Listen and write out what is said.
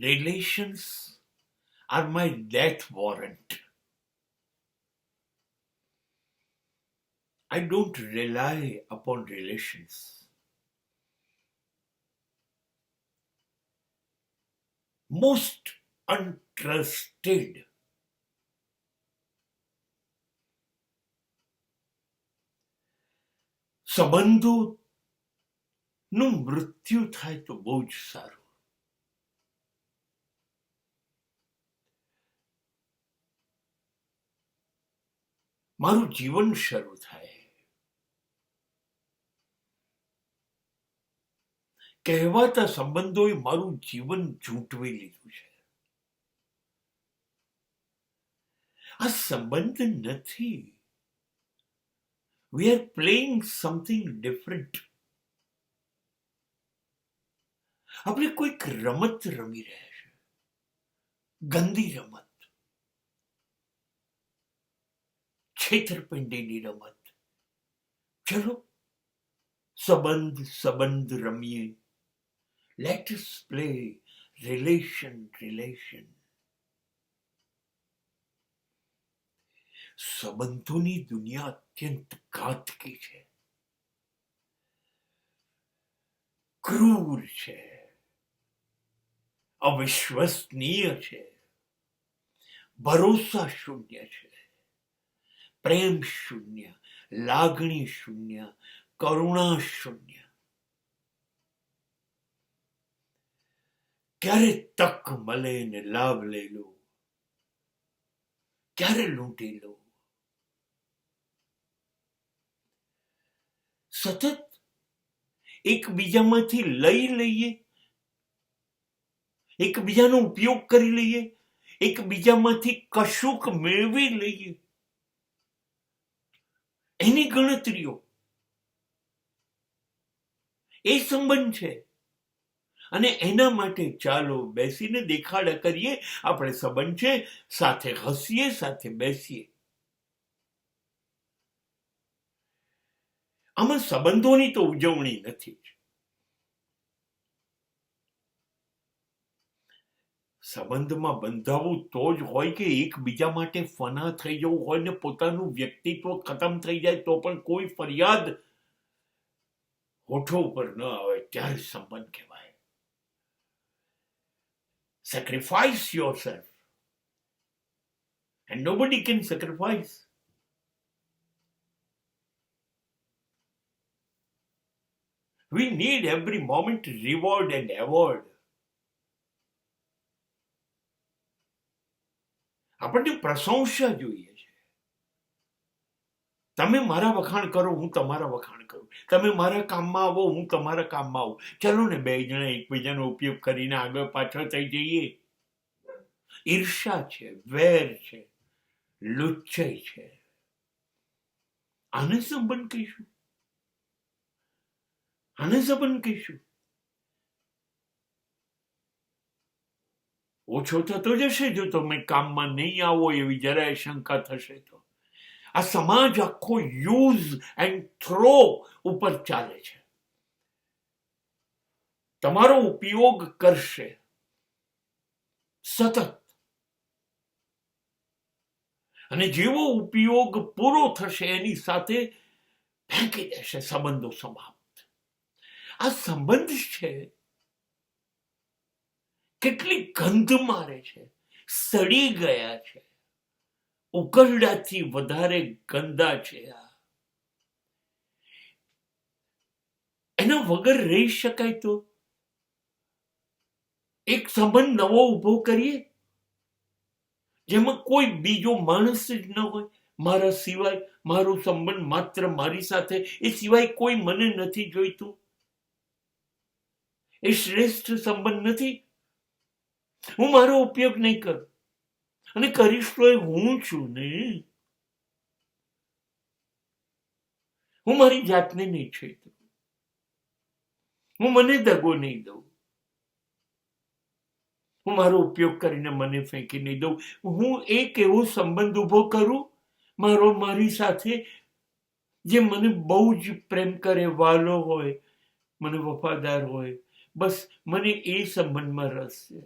Relations are my death warrant. I don't rely upon relations. Most untrusted. સંબંધોનું મૃત્યુ થાય તો બહુ જ સારું. મારું જીવન શરૂ થાય. કહેવાતા સંબંધોએ મારું જીવન ઝૂંટવી લીધું છે. આ સંબંધ નથી. We are playing something different. આપણે કોઈક રમત રમી રહ્યા છે, ગંદી રમત, છેતરપિંડીની રમત. ચલો સંબંધ રમીએ. Let us play relation. સંબંધોની દુનિયા અત્યંત ઘાતકી છે, ક્રૂર છે, અવિશ્વસનીય છે, ભરોસા શૂન્ય છે, પ્રેમ શૂન્ય, લાગણી શૂન્ય, કરુણા શૂન્ય. ક્યારે તક મળે ને લાભ લઈ લો, ક્યારે લૂંટી લો. સતત એકબીજામાંથી લઈ લઈએ, એકબીજાનો ઉપયોગ કરી લઈએ, એકબીજામાંથી કશુંક મેળવી લઈએ, એની ગણતરીઓ, એ સંબંધ છે. અને એના માટે ચાલો બેસીને દેખાડા કરીએ. આપણે સંબંધ છે, સાથે હસીએ, સાથે બેસીએ. આમાં સંબંધોની તો ઉજવણી નથી જ. સંબંધમાં બંધાવું તો જ હોય કે એકબીજા માટે ફના થઈ જવું હોય ને પોતાનું વ્યક્તિત્વ ખતમ થઈ જાય તો પણ કોઈ ફરિયાદ હોઠો ઉપર ન આવે ત્યારે સંબંધ કહેવાય. Sacrifice yourself. And nobody can sacrifice. We need every moment reward and award. આપણને પ્રશંસા જોઈએ છે. તમે મારા વખાણ કરો, હું તમારા વખાણ કરું. તમે મારા કામમાં આવો, હું તમારા કામમાં આવું. ચલો ને બે જણા એકબીજાનો ઉપયોગ કરીને આગળ પાછળ થઈ જઈએ. ઈર્ષા છે, વેર છે, લુચ્ચાઈ છે. આને સંબંધ કહીશું. ઓછો થતો જશે જો તમે કામમાં નહીં આવો એવી જરાય શંકા થશે તો. આ સમાજ આખો યુઝ એન્ડ થ્રો ઉપર ચાલે છે. તમારો ઉપયોગ કરશે સતત, અને જેવો ઉપયોગ પૂરો થશે એની સાથે ફેંકી દેશે. સંબંધો સમાપ્ત. આ સંબંધ છે કેટલી ગંધ મારે છે, સડી ગયા છે, ઉકરડાથી વધારે ગંદા છે. એના વગર રહી શકાય તો એક સંબંધ નવો ઉભો કરીએ જેમાં કોઈ બીજો માણસ જ ન હોય. મારા સિવાય મારો સંબંધ માત્ર મારી સાથે, એ સિવાય કોઈ મને નથી જોઈતું. એ શ્રેષ્ઠ સંબંધ નથી. હું મારો ઉપયોગ નહીં કરું, અને કરીશ તો હું છું ને. હું મારી જાતને નહીં છેતરું, હું મને દગો નહીં દઉં, હું મારો ઉપયોગ કરીને મને ફેંકી નહીં દઉં. હું એક એવો સંબંધ ઉભો કરું મારી સાથે જે મને બહુ જ પ્રેમ કરે, વાલો હોય, મને વફાદાર હોય. બસ મને એ સંબંધમાં રસ છે.